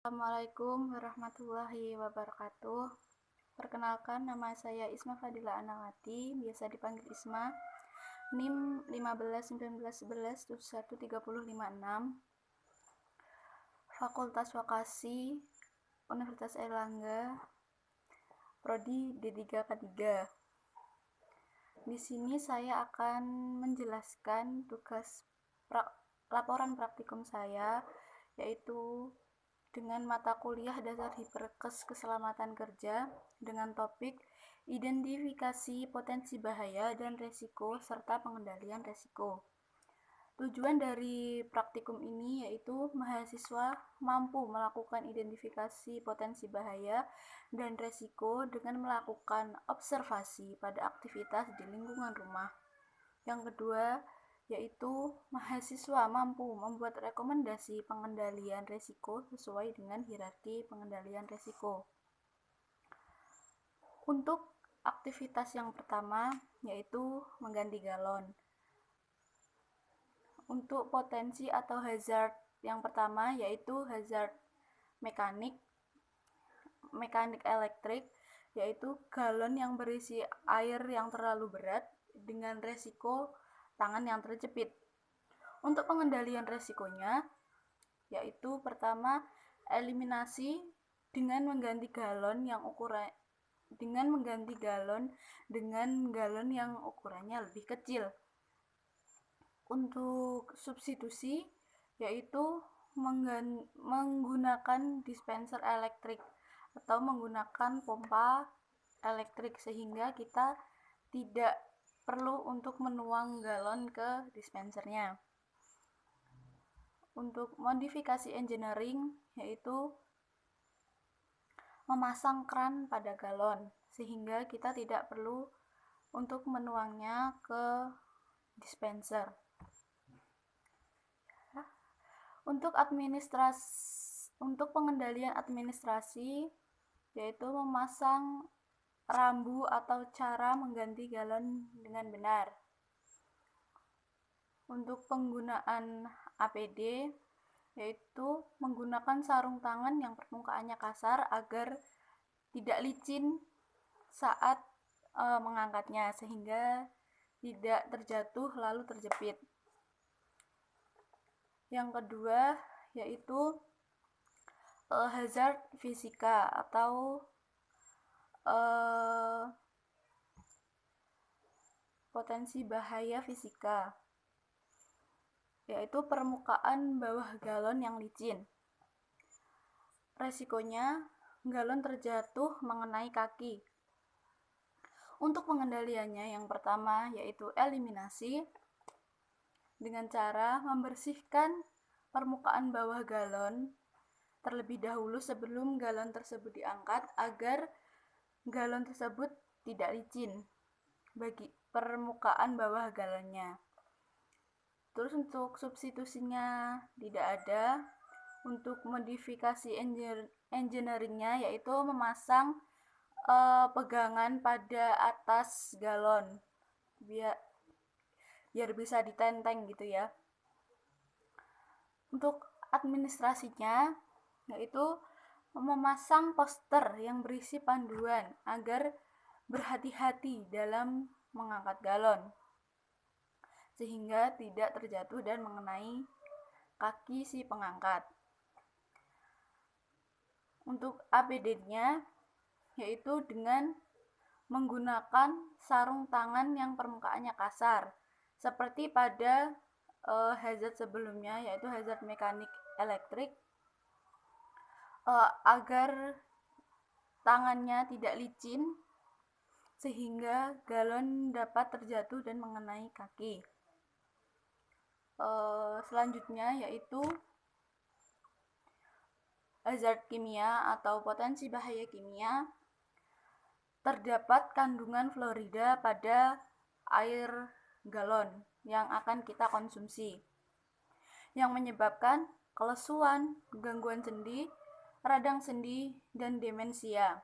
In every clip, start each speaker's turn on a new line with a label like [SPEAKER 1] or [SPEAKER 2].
[SPEAKER 1] Assalamualaikum warahmatullahi wabarakatuh. Perkenalkan, nama saya Isma Fadila Anawati, biasa dipanggil Isma. NIM 151911713056. Fakultas Vokasi Universitas Airlangga, Prodi D3K3. Di sini saya akan menjelaskan tugas laporan praktikum saya, yaitu dengan mata kuliah dasar hiperkes keselamatan kerja dengan topik identifikasi potensi bahaya dan resiko serta pengendalian resiko. Tujuan dari praktikum ini yaitu mahasiswa mampu melakukan identifikasi potensi bahaya dan resiko dengan melakukan observasi pada aktivitas di lingkungan rumah. Yang kedua, yaitu mahasiswa mampu membuat rekomendasi pengendalian risiko sesuai dengan hierarki pengendalian risiko. Untuk aktivitas yang pertama, yaitu mengganti galon. Untuk potensi atau hazard yang pertama, yaitu hazard mekanik elektrik, yaitu galon yang berisi air yang terlalu berat dengan resiko tangan yang terjepit. Untuk pengendalian resikonya, yaitu pertama, eliminasi dengan mengganti galon dengan galon yang ukurannya lebih kecil. Untuk substitusi, yaitu menggunakan dispenser elektrik atau menggunakan pompa elektrik sehingga kita tidak perlu untuk menuang galon ke dispensernya. Untuk modifikasi engineering, yaitu memasang kran pada galon sehingga kita tidak perlu untuk menuangnya ke dispenser. Untuk pengendalian administrasi, yaitu memasang rambu atau cara mengganti galon dengan benar. Untuk penggunaan APD, yaitu menggunakan sarung tangan yang permukaannya kasar agar tidak licin saat mengangkatnya sehingga tidak terjatuh lalu terjepit. Yang kedua, yaitu hazard fisika atau potensi bahaya fisika, yaitu permukaan bawah galon yang licin. Resikonya, galon terjatuh mengenai kaki. Untuk pengendaliannya, yang pertama yaitu eliminasi dengan cara membersihkan permukaan bawah galon terlebih dahulu sebelum galon tersebut diangkat agar galon tersebut tidak licin bagi permukaan bawah galonnya. Terus untuk substitusinya tidak ada. Untuk modifikasi engineeringnya yaitu memasang pegangan pada atas galon biar bisa ditenteng gitu ya. Untuk administrasinya yaitu memasang poster yang berisi panduan agar berhati-hati dalam mengangkat galon sehingga tidak terjatuh dan mengenai kaki si pengangkat. Untuk APD-nya yaitu dengan menggunakan sarung tangan yang permukaannya kasar seperti pada hazard sebelumnya, yaitu hazard mekanik elektrik, agar tangannya tidak licin sehingga galon dapat terjatuh dan mengenai kaki. Selanjutnya yaitu hazard kimia atau potensi bahaya kimia. Terdapat kandungan fluorida pada air galon yang akan kita konsumsi, yang menyebabkan kelesuan, gangguan sendi, radang sendi, dan demensia.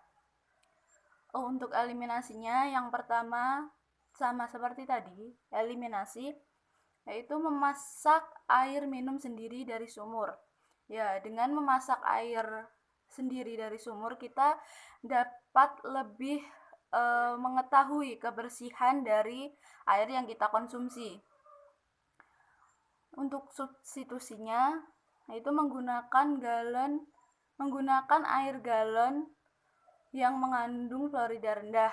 [SPEAKER 1] Untuk eliminasinya, yang pertama sama seperti tadi, eliminasi yaitu memasak air minum sendiri dari sumur Ya, dengan memasak air sendiri dari sumur kita dapat lebih mengetahui kebersihan dari air yang kita konsumsi. Untuk substitusinya yaitu menggunakan air galon yang mengandung fluorida rendah.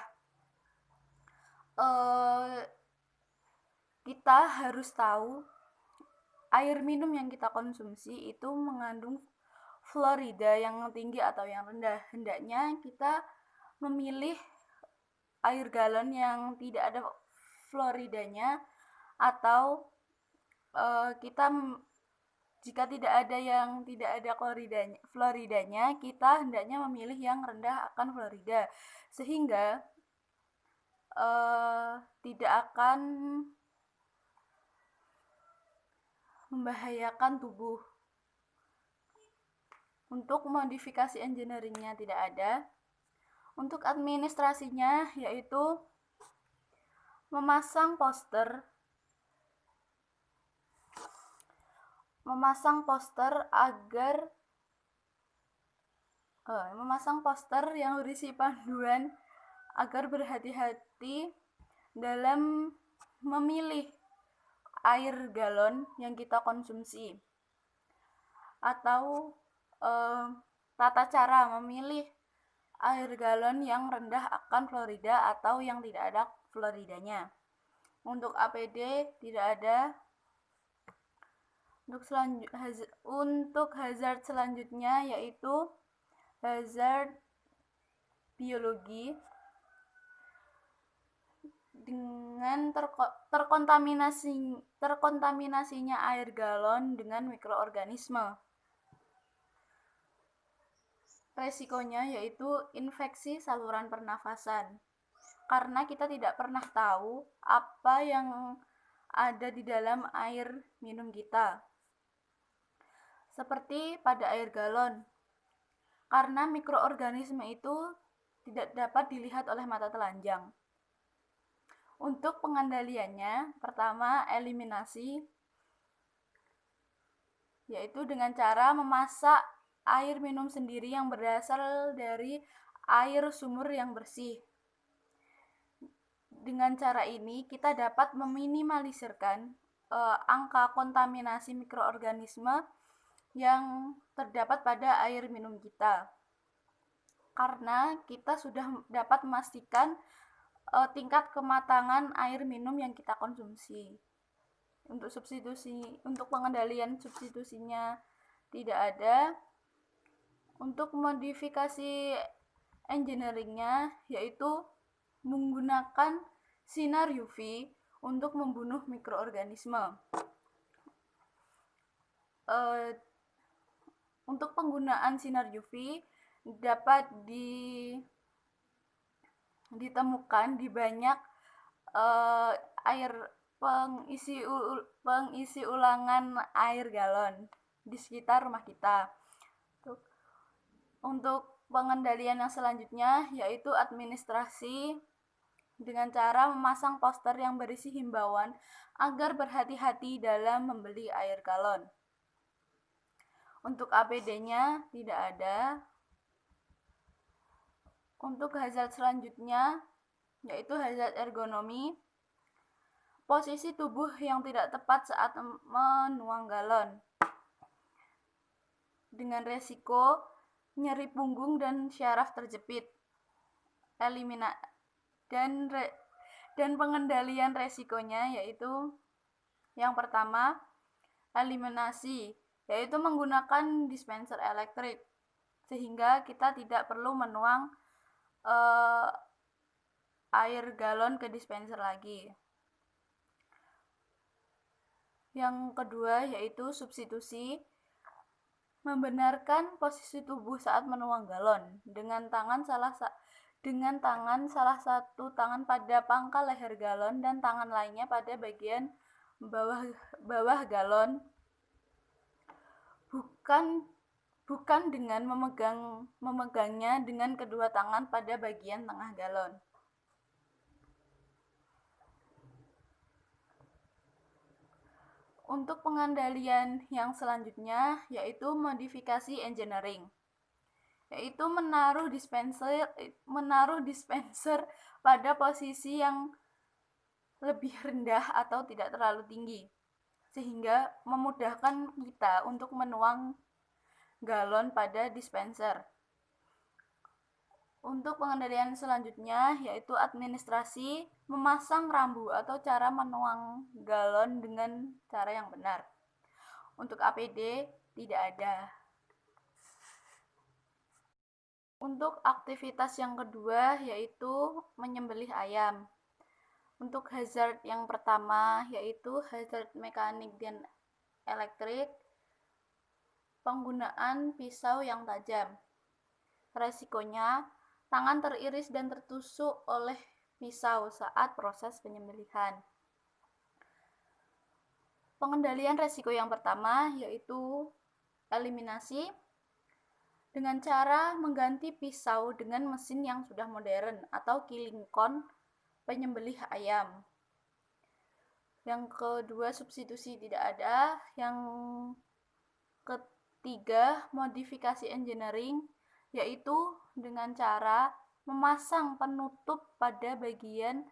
[SPEAKER 1] Kita harus tahu air minum yang kita konsumsi itu mengandung fluorida yang tinggi atau yang rendah. Hendaknya kita memilih air galon yang tidak ada fluoridanya, atau kita jika tidak ada fluoridanya, kita hendaknya memilih yang rendah akan fluorida, sehingga tidak akan membahayakan tubuh. Untuk modifikasi engineeringnya tidak ada. Untuk administrasinya yaitu memasang poster yang berisi panduan agar berhati-hati dalam memilih air galon yang kita konsumsi, atau tata cara memilih air galon yang rendah akan fluorida atau yang tidak ada fluoridanya. Untuk APD tidak ada. Untuk hazard selanjutnya yaitu hazard biologi, dengan terkontaminasinya air galon dengan mikroorganisme. Resikonya yaitu infeksi saluran pernafasan, karena kita tidak pernah tahu apa yang ada di dalam air minum kita. Seperti pada air galon, karena mikroorganisme itu tidak dapat dilihat oleh mata telanjang. Untuk pengendaliannya, pertama eliminasi, yaitu dengan cara memasak air minum sendiri yang berasal dari air sumur yang bersih. Dengan cara ini kita dapat meminimalisirkan angka kontaminasi mikroorganisme yang terdapat pada air minum kita, karena kita sudah dapat memastikan tingkat kematangan air minum yang kita konsumsi. Untuk pengendalian substitusinya tidak ada. Untuk modifikasi engineeringnya yaitu menggunakan sinar UV untuk membunuh mikroorganisme. Untuk penggunaan sinar UV dapat ditemukan di banyak pengisi ulangan air galon di sekitar rumah kita. Untuk pengendalian yang selanjutnya yaitu administrasi, dengan cara memasang poster yang berisi himbauan agar berhati-hati dalam membeli air galon. Untuk APD-nya tidak ada. Untuk hazard selanjutnya yaitu hazard ergonomi, posisi tubuh yang tidak tepat saat menuang galon, dengan resiko nyeri punggung dan syaraf terjepit. Dan pengendalian resikonya yaitu yang pertama eliminasi, yaitu menggunakan dispenser elektrik, sehingga kita tidak perlu menuang air galon ke dispenser lagi. Yang kedua yaitu substitusi, membenarkan posisi tubuh saat menuang galon dengan salah satu tangan pada pangkal leher galon dan tangan lainnya pada bagian bawah galon, bukan dengan memegangnya dengan kedua tangan pada bagian tengah galon. Untuk pengendalian yang selanjutnya yaitu modifikasi engineering, yaitu menaruh dispenser pada posisi yang lebih rendah atau tidak terlalu tinggi, sehingga memudahkan kita untuk menuang galon pada dispenser. Untuk pengendalian selanjutnya yaitu administrasi, memasang rambu atau cara menuang galon dengan cara yang benar. Untuk APD tidak ada. Untuk aktivitas yang kedua yaitu menyembelih ayam. Untuk hazard yang pertama yaitu hazard mekanik dan elektrik, penggunaan pisau yang tajam. Resikonya, tangan teriris dan tertusuk oleh pisau saat proses penyembelihan. Pengendalian resiko yang pertama yaitu eliminasi dengan cara mengganti pisau dengan mesin yang sudah modern atau killing con penyembelih ayam. Yang kedua, substitusi tidak ada. Yang ketiga, modifikasi engineering, yaitu dengan cara memasang penutup pada bagian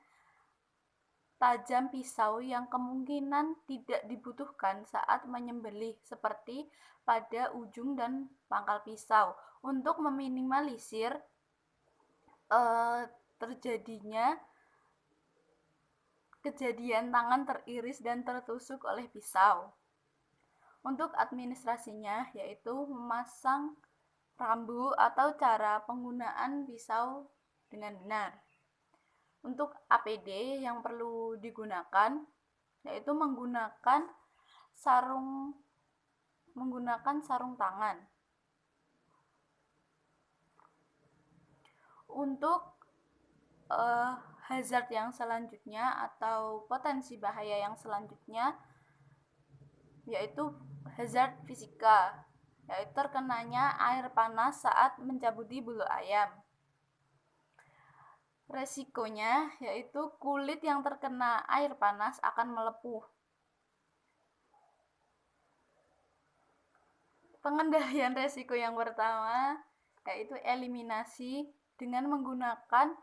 [SPEAKER 1] tajam pisau yang kemungkinan tidak dibutuhkan saat menyembelih, seperti pada ujung dan pangkal pisau, untuk meminimalisir terjadinya kejadian tangan teriris dan tertusuk oleh pisau. Untuk administrasinya yaitu memasang rambu atau cara penggunaan pisau dengan benar. Untuk APD yang perlu digunakan yaitu menggunakan sarung tangan. Untuk hazard yang selanjutnya atau potensi bahaya yang selanjutnya yaitu hazard fisika, yaitu terkenanya air panas saat mencabuti bulu ayam. Resikonya yaitu kulit yang terkena air panas akan melepuh. Pengendalian resiko yang pertama yaitu eliminasi dengan menggunakan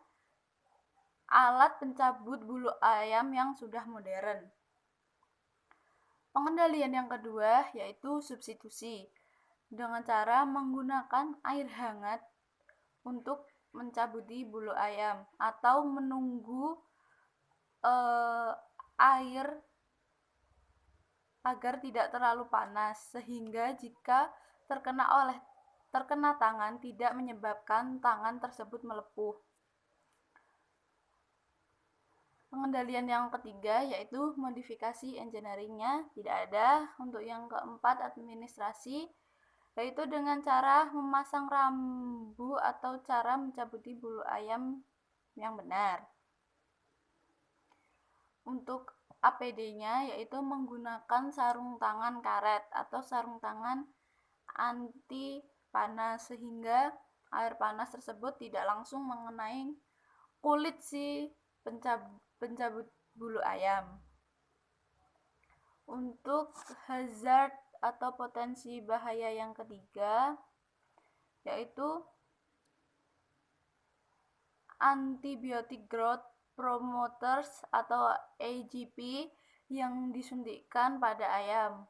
[SPEAKER 1] alat pencabut bulu ayam yang sudah modern. Pengendalian yang kedua yaitu substitusi dengan cara menggunakan air hangat untuk mencabuti bulu ayam atau menunggu air agar tidak terlalu panas, sehingga jika terkena tangan tidak menyebabkan tangan tersebut melepuh. Pengendalian yang ketiga yaitu modifikasi engineering-nya tidak ada. Untuk yang keempat, administrasi, yaitu dengan cara memasang rambu atau cara mencabuti bulu ayam yang benar. Untuk APD-nya yaitu menggunakan sarung tangan karet atau sarung tangan anti panas, sehingga air panas tersebut tidak langsung mengenai kulit si pencabut bulu ayam. Untuk hazard atau potensi bahaya yang ketiga yaitu antibiotic growth promoters atau AGP yang disuntikkan pada ayam.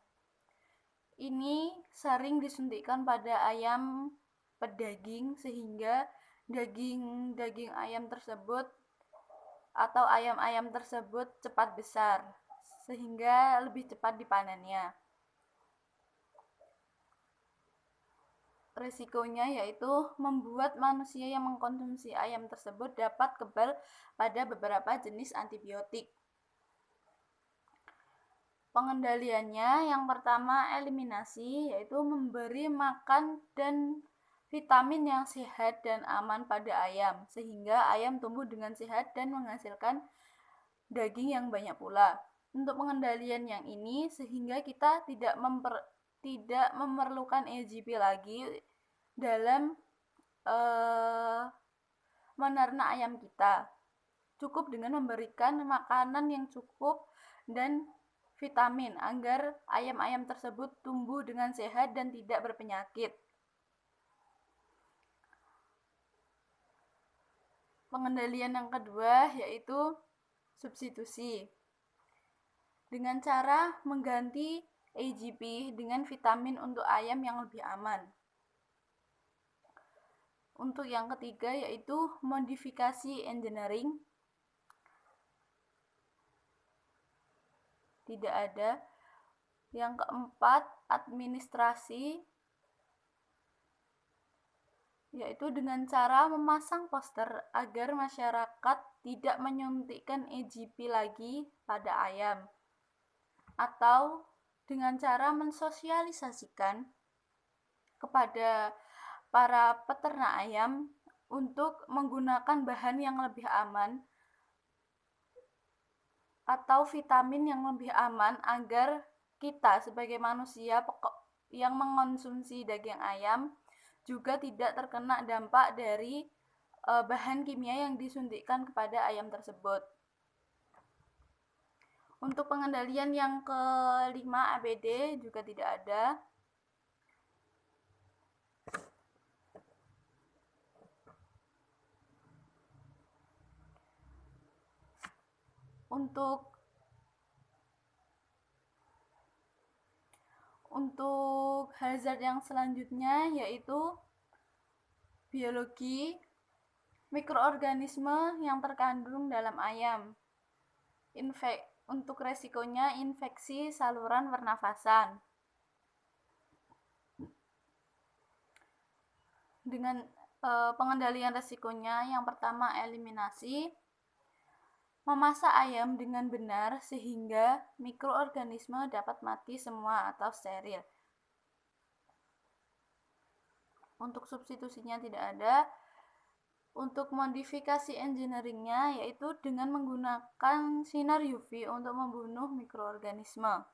[SPEAKER 1] Ini sering disuntikkan pada ayam pedaging, sehingga daging ayam tersebut atau ayam-ayam tersebut cepat besar, sehingga lebih cepat dipanennya. Resikonya yaitu membuat manusia yang mengkonsumsi ayam tersebut dapat kebal pada beberapa jenis antibiotik. Pengendaliannya yang pertama eliminasi, yaitu memberi makan dan vitamin yang sehat dan aman pada ayam, sehingga ayam tumbuh dengan sehat dan menghasilkan daging yang banyak pula. Untuk pengendalian yang ini sehingga kita tidak memerlukan AGP lagi dalam menernak ayam kita. Cukup dengan memberikan makanan yang cukup dan vitamin agar ayam-ayam tersebut tumbuh dengan sehat dan tidak berpenyakit. Pengendalian yang kedua yaitu substitusi. Dengan cara mengganti AGP dengan vitamin untuk ayam yang lebih aman. Untuk yang ketiga yaitu modifikasi engineering. Tidak ada. Yang keempat, administrasi, yaitu dengan cara memasang poster agar masyarakat tidak menyuntikkan AGP lagi pada ayam, atau dengan cara mensosialisasikan kepada para peternak ayam untuk menggunakan bahan yang lebih aman atau vitamin yang lebih aman agar kita sebagai manusia yang mengonsumsi daging ayam juga tidak terkena dampak dari bahan kimia yang disuntikkan kepada ayam tersebut. Untuk pengendalian yang kelima ABD juga tidak ada. Untuk hazard yang selanjutnya yaitu biologi mikroorganisme yang terkandung dalam ayam. Untuk resikonya infeksi saluran pernafasan. Dengan pengendalian resikonya, yang pertama eliminasi, memasak ayam dengan benar sehingga mikroorganisme dapat mati semua atau steril. Untuk substitusinya tidak ada. Untuk modifikasi engineeringnya yaitu dengan menggunakan sinar UV untuk membunuh mikroorganisme.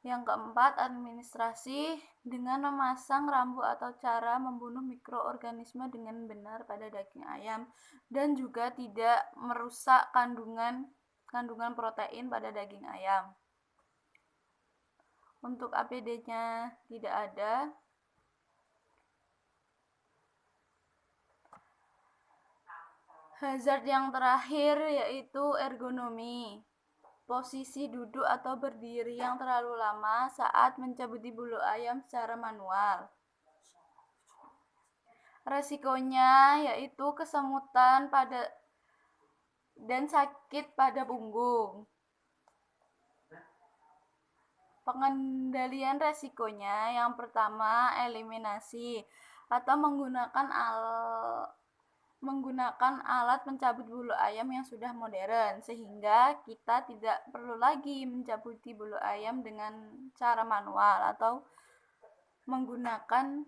[SPEAKER 1] Yang keempat, administrasi dengan memasang rambu atau cara membunuh mikroorganisme dengan benar pada daging ayam dan juga tidak merusak kandungan protein pada daging ayam. Untuk APD-nya tidak ada. Hazard yang terakhir yaitu ergonomi. Posisi duduk atau berdiri yang terlalu lama saat mencabuti bulu ayam secara manual. Resikonya yaitu kesemutan dan sakit pada punggung. Pengendalian resikonya yang pertama eliminasi atau menggunakan alat pencabut bulu ayam yang sudah modern sehingga kita tidak perlu lagi mencabuti bulu ayam dengan cara manual atau menggunakan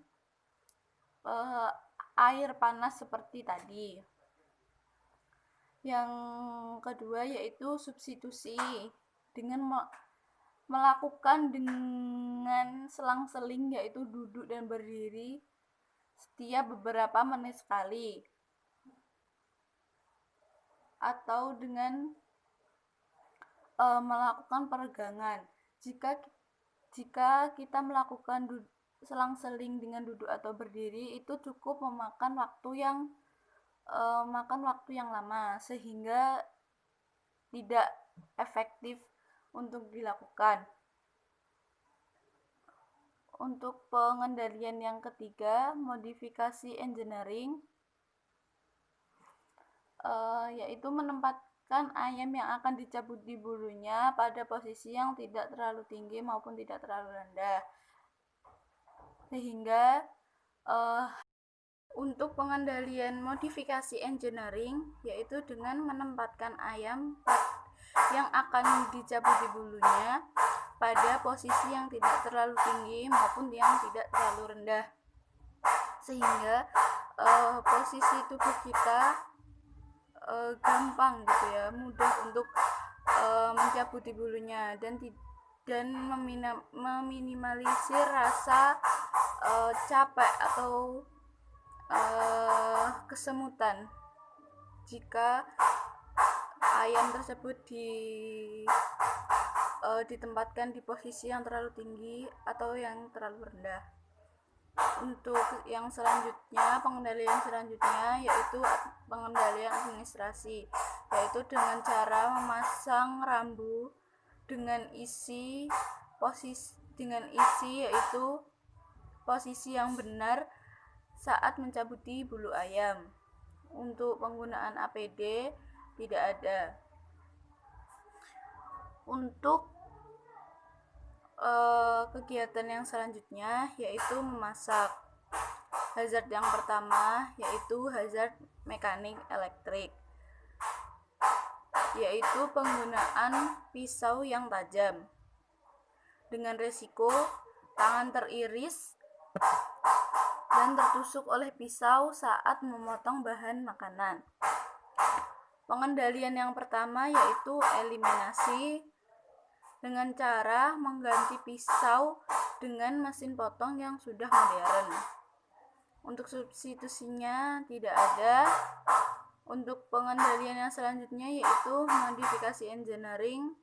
[SPEAKER 1] air panas seperti tadi. Yang kedua yaitu substitusi dengan melakukan dengan selang-seling yaitu duduk dan berdiri setiap beberapa menit sekali, atau dengan melakukan peregangan. Jika kita melakukan selang-seling dengan duduk atau berdiri itu cukup memakan waktu yang lama sehingga tidak efektif untuk dilakukan. Untuk pengendalian yang ketiga, modifikasi engineering, yaitu menempatkan ayam yang akan dicabuti bulunya pada posisi yang tidak terlalu tinggi maupun tidak terlalu rendah. Sehingga untuk pengendalian modifikasi engineering, yaitu dengan menempatkan ayam yang akan dicabuti bulunya pada posisi yang tidak terlalu tinggi maupun yang tidak terlalu rendah, sehingga posisi tubuh kita gampang gitu ya, mudah untuk mencabuti bulunya dan meminimalisir rasa capek atau kesemutan jika ayam tersebut ditempatkan di posisi yang terlalu tinggi atau yang terlalu rendah. Untuk yang selanjutnya, pengendalian selanjutnya yaitu pengendalian administrasi, yaitu dengan cara memasang rambu dengan isi yaitu posisi yang benar saat mencabuti bulu ayam. Untuk penggunaan APD tidak ada. Untuk kegiatan yang selanjutnya yaitu memasak. Hazard yang pertama yaitu hazard mekanik elektrik, yaitu penggunaan pisau yang tajam dengan resiko tangan teriris dan tertusuk oleh pisau saat memotong bahan makanan. Pengendalian yang pertama yaitu eliminasi dengan cara mengganti pisau dengan mesin potong yang sudah modern. Untuk substitusinya tidak ada. Untuk pengendalian yang selanjutnya yaitu modifikasi engineering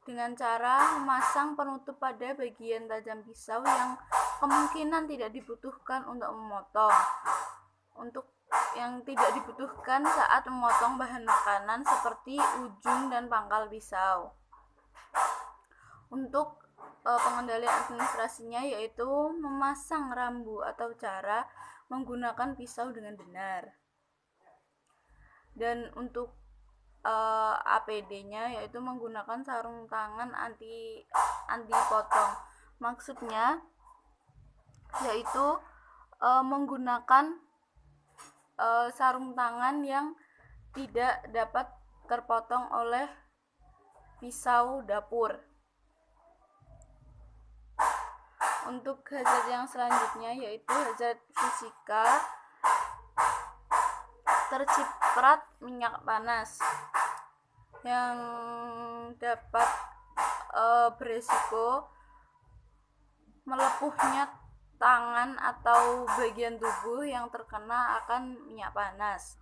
[SPEAKER 1] dengan cara memasang penutup pada bagian tajam pisau yang kemungkinan tidak dibutuhkan untuk memotong. Untuk yang tidak dibutuhkan saat memotong bahan makanan seperti ujung dan pangkal pisau. Untuk pengendalian administrasinya yaitu memasang rambu atau cara menggunakan pisau dengan benar. Dan untuk APD-nya yaitu menggunakan sarung tangan anti potong. Maksudnya yaitu menggunakan sarung tangan yang tidak dapat terpotong oleh pisau dapur. Untuk hazard yang selanjutnya yaitu hazard fisika, terciprat minyak panas yang dapat beresiko melepuhnya tangan atau bagian tubuh yang terkena akan minyak panas.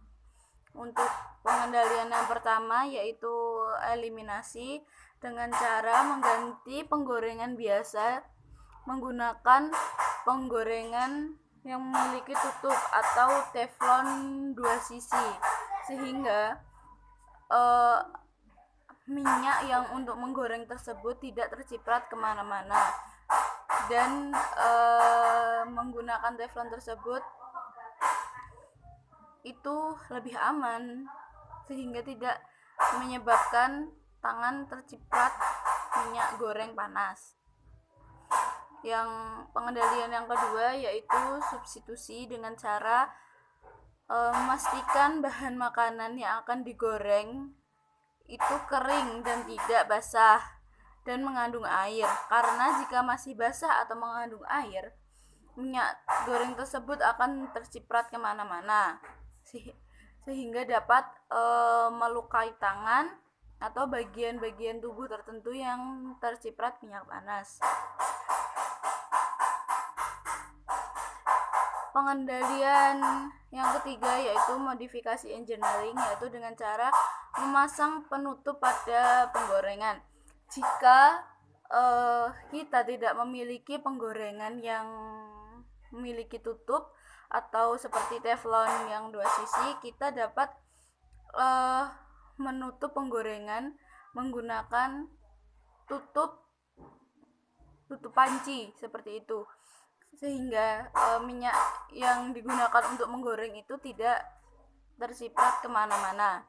[SPEAKER 1] Untuk pengendalian yang pertama yaitu eliminasi dengan cara mengganti penggorengan biasa menggunakan penggorengan yang memiliki tutup atau teflon 2 sisi, sehingga minyak yang untuk menggoreng tersebut tidak terciprat kemana-mana. Dan menggunakan teflon tersebut itu lebih aman sehingga tidak menyebabkan tangan terciprat minyak goreng panas. Yang pengendalian yang kedua yaitu substitusi dengan cara memastikan bahan makanan yang akan digoreng itu kering dan tidak basah dan mengandung air, karena jika masih basah atau mengandung air, minyak goreng tersebut akan terciprat kemana-mana sehingga dapat melukai tangan atau bagian-bagian tubuh tertentu yang terciprat minyak panas. Pengendalian yang ketiga yaitu modifikasi engineering, yaitu dengan cara memasang penutup pada penggorengan. Jika kita tidak memiliki penggorengan yang memiliki tutup atau seperti teflon yang 2 sisi, kita dapat menutup penggorengan menggunakan tutup panci seperti itu, sehingga minyak yang digunakan untuk menggoreng itu tidak terciprat kemana-mana.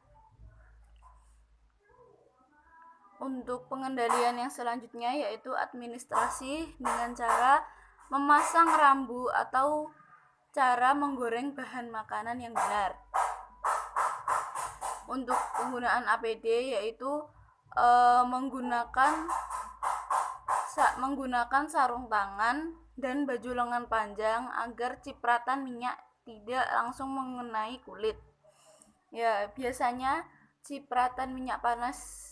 [SPEAKER 1] Untuk pengendalian yang selanjutnya yaitu administrasi dengan cara memasang rambu atau cara menggoreng bahan makanan yang benar. Untuk penggunaan APD yaitu menggunakan sarung tangan dan baju lengan panjang agar cipratan minyak tidak langsung mengenai kulit. Ya, biasanya cipratan minyak panas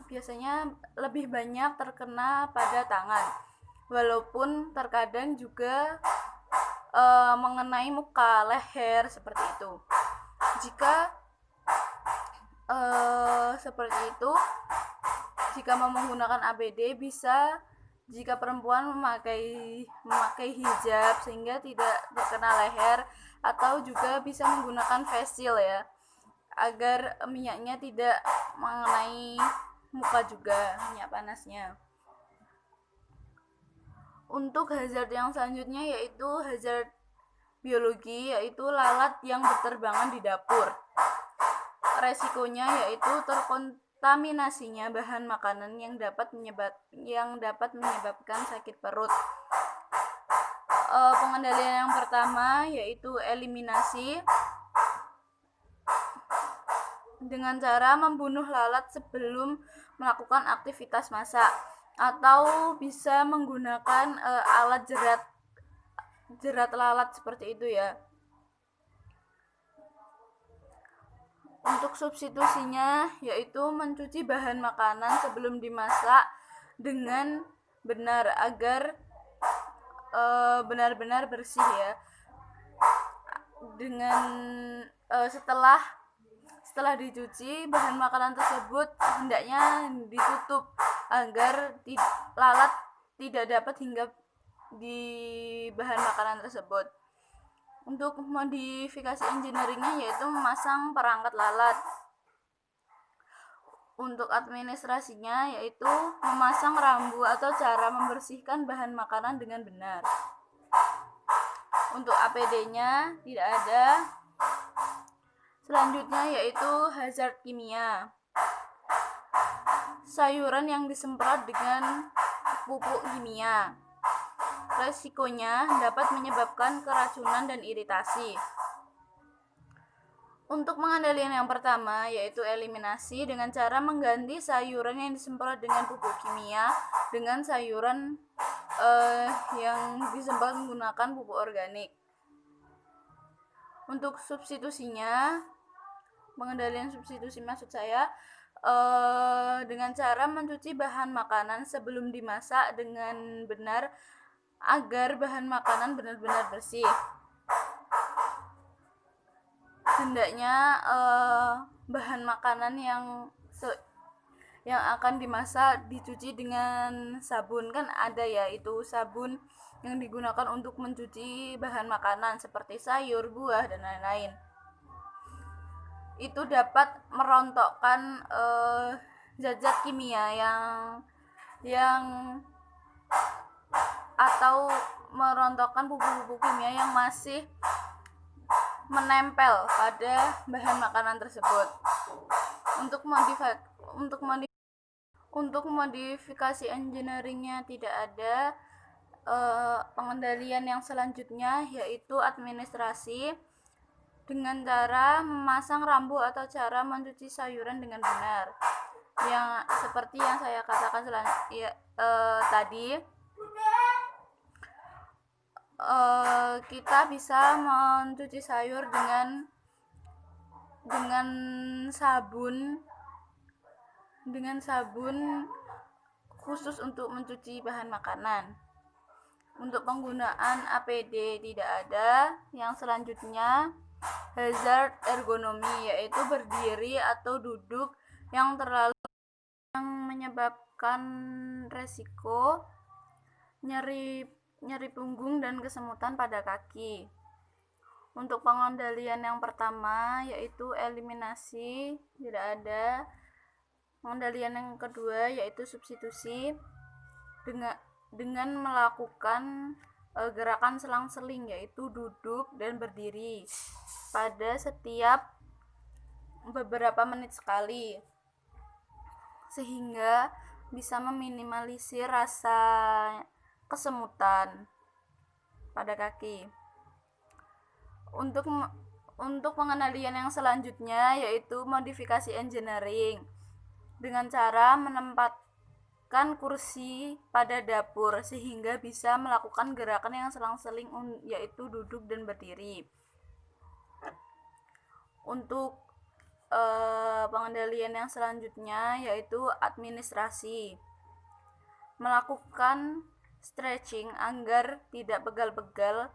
[SPEAKER 1] biasanya lebih banyak terkena pada tangan, walaupun terkadang juga mengenai muka, leher seperti itu. Jika jika mau menggunakan APD bisa jika perempuan memakai hijab sehingga tidak terkena leher, atau juga bisa menggunakan face shield ya, agar minyaknya tidak mengenai muka juga, minyak panasnya. Untuk hazard yang selanjutnya yaitu hazard biologi, yaitu lalat yang berterbangan di dapur. Resikonya yaitu terkontaminasinya bahan makanan yang dapat menyebabkan sakit perut. Pengendalian yang pertama yaitu eliminasi dengan cara membunuh lalat sebelum melakukan aktivitas masak, atau bisa menggunakan alat jerat lalat seperti itu ya. Untuk substitusinya yaitu mencuci bahan makanan sebelum dimasak dengan benar agar benar-benar bersih ya. Dengan setelah dicuci, bahan makanan tersebut hendaknya ditutup agar lalat tidak dapat hinggap di bahan makanan tersebut. Untuk modifikasi engineeringnya yaitu memasang perangkat lalat. Untuk administrasinya yaitu memasang rambu atau cara membersihkan bahan makanan dengan benar. Untuk APD-nya tidak ada. Selanjutnya yaitu hazard kimia. Sayuran yang disemprot dengan pupuk kimia. Resikonya dapat menyebabkan keracunan dan iritasi. Untuk pengendalian yang pertama yaitu eliminasi dengan cara mengganti sayuran yang disemprot dengan pupuk kimia dengan sayuran yang disemprot menggunakan pupuk organik. Untuk substitusinya, pengendalian substitusi maksud saya dengan cara mencuci bahan makanan sebelum dimasak dengan benar agar bahan makanan benar-benar bersih. Hendaknya bahan makanan yang akan dimasak dicuci dengan sabun, kan ada ya itu sabun yang digunakan untuk mencuci bahan makanan seperti sayur, buah dan lain-lain. Itu dapat merontokkan zat-zat kimia yang atau merontokkan bubuk-bubuk kimia yang masih menempel pada bahan makanan tersebut. Untuk modifikasi engineeringnya tidak ada. Pengendalian yang selanjutnya yaitu administrasi dengan cara memasang rambu atau cara mencuci sayuran dengan benar. Yang seperti yang saya katakan tadi, kita bisa mencuci sayur dengan sabun khusus untuk mencuci bahan makanan. Untuk penggunaan APD tidak ada. Yang selanjutnya hazard ergonomi, yaitu berdiri atau duduk yang menyebabkan resiko nyeri punggung dan kesemutan pada kaki. Untuk pengendalian yang pertama yaitu eliminasi tidak ada. Pengendalian yang kedua yaitu substitusi dengan melakukan gerakan selang-seling, yaitu duduk dan berdiri pada setiap beberapa menit sekali, sehingga bisa meminimalisir rasa kesemutan pada kaki. Untuk pengendalian yang selanjutnya yaitu modifikasi engineering dengan cara menempatkan kursi pada dapur sehingga bisa melakukan gerakan yang selang-seling yaitu duduk dan berdiri. Untuk pengendalian yang selanjutnya yaitu administrasi, melakukan stretching agar tidak pegal-pegal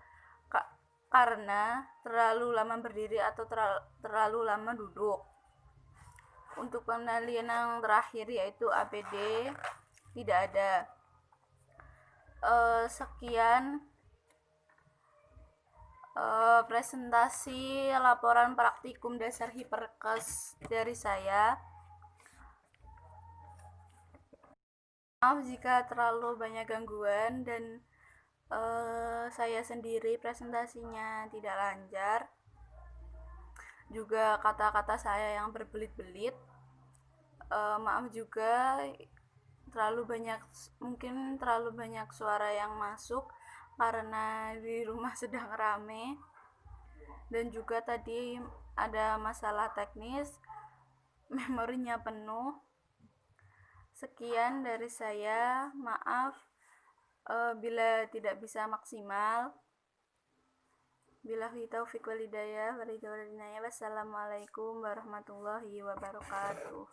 [SPEAKER 1] karena terlalu lama berdiri atau terlalu lama duduk. Untuk pengendalian yang terakhir yaitu APD tidak ada. Sekian presentasi laporan praktikum dasar Hiperkes dari saya. Maaf jika terlalu banyak gangguan dan saya sendiri presentasinya tidak lancar. Juga kata-kata saya yang berbelit-belit. Maaf juga mungkin terlalu banyak suara yang masuk karena di rumah sedang rame, dan juga tadi ada masalah teknis, memorinya penuh. Sekian dari saya, maaf bila tidak bisa maksimal. Billahi taufiq wal hidayah. Wassalamualaikum warahmatullahi wabarakatuh.